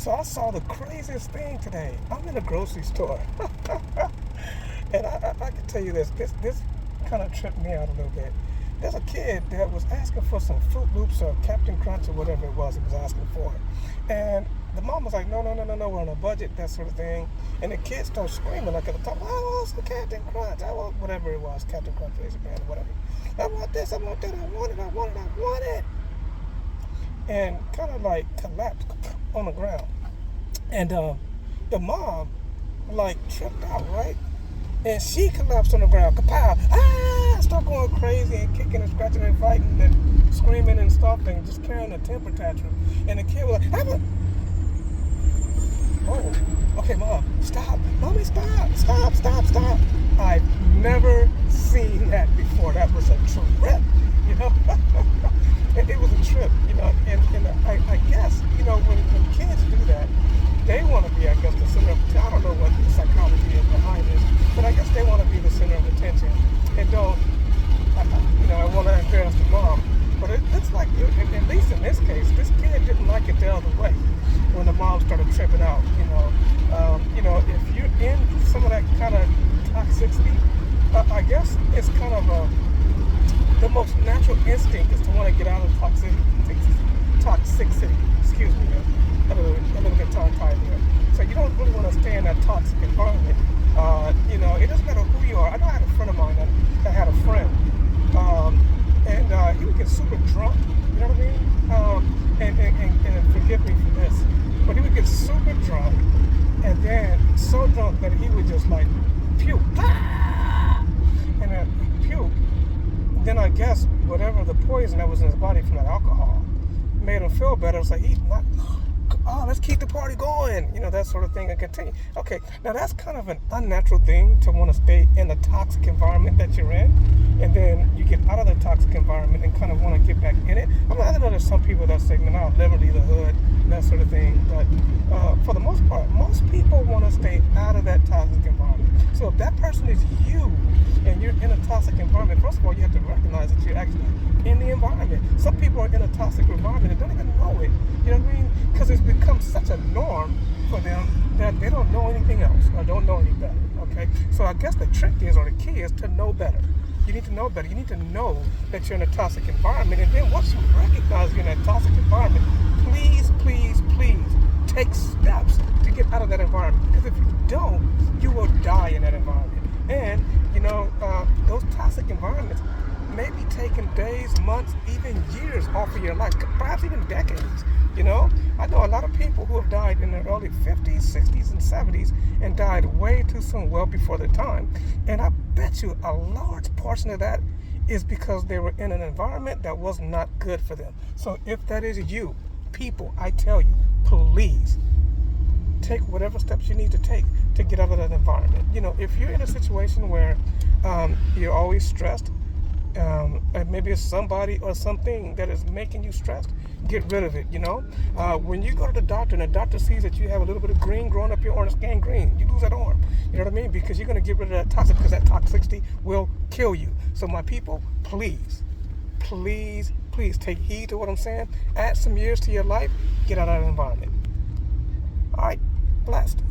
So I saw the craziest thing today. I'm in a grocery store. And I can tell you this kind of tripped me out a little bit. There's a kid that was asking for some Fruit Loops or Captain Crunch or whatever it was he was asking for. And the mom was like, no, we're on a budget, that sort of thing. And the kid starts screaming like at the top, I want some Captain Crunch, I want whatever it was, Captain Crunch, Razor Band, whatever. I want this, I want that, I want it. And kind of like collapsed on the ground. And the mom like tripped out, right? And she collapsed on the ground, kapow, start going crazy and kicking and scratching and fighting and screaming and stuff and just carrying a temper tantrum. And the kid was like, oh, okay, Mom, stop. Mommy, stop. I've never seen that before. That was a trip, you know? It was a trip, you know, and I guess, you know, when kids do that, they want to be, I guess, the center of, I don't know what the psychology is behind this, but I guess they want to be the center of attention and don't, you know, I want to embarrass the mom. But it looks like, at least in this case, this kid didn't like it the other way when the mom started tripping out, you know. If you're in some of that kind of toxicity, I guess it's kind of the most natural instinct is to want to get out of toxicity. Excuse me, a little bit tongue-tied there. So you don't really want to stay in that toxic environment. You know, it doesn't matter who you are. I know I had a friend of mine that had a friend, and he would get super drunk. You know what I mean? And forgive me for this, but he would get super drunk, and then so drunk that he would just like puke, and then puke. Then I guess whatever the poison that was in his body from that alcohol made him feel better. It's like he's not, let's keep the party going, you know, that sort of thing, and continue. Okay, now that's kind of an unnatural thing to want to stay in the toxic environment that you're in, and then you get out of the toxic environment and kind of want to get back in it. I mean, I know there's some people that say, man, I'll never leave the hood, and that sort of thing, but for the most part, most people want to stay out of that toxic environment. So if that person is you, and you're in a toxic environment, first of all, you have to recognize that you're actually in the environment. Some people are in a toxic environment and don't even know it. You know what I mean? Because it's become such a norm for them that they don't know anything else or don't know any better. Okay? So I guess the trick is, or the key is to know better. You need to know better. You need to know that you're in a toxic environment. And then once you recognize you're in a toxic environment, please take steps to get out of that environment. Because if you don't, you will die in that environment. And, you know, those toxic environments may be taking days, months, even years off of your life, perhaps even decades, you know? I know a lot of people who have died in their early 50s, 60s, and 70s and died way too soon, well before their time. And I bet you a large portion of that is because they were in an environment that was not good for them. So if that is you, people, I tell you, please take whatever steps you need to take to get out of that environment. You know, if you're in a situation where you're always stressed, and maybe it's somebody or something that is making you stressed, get rid of it, you know. When you go to the doctor and the doctor sees that you have a little bit of green growing up your arm, it's gangrene, you lose that arm. You know what I mean? Because you're going to get rid of that toxic, because that toxicity will kill you. So my people, please take heed to what I'm saying. Add some years to your life. Get out of that environment. All right, blessed.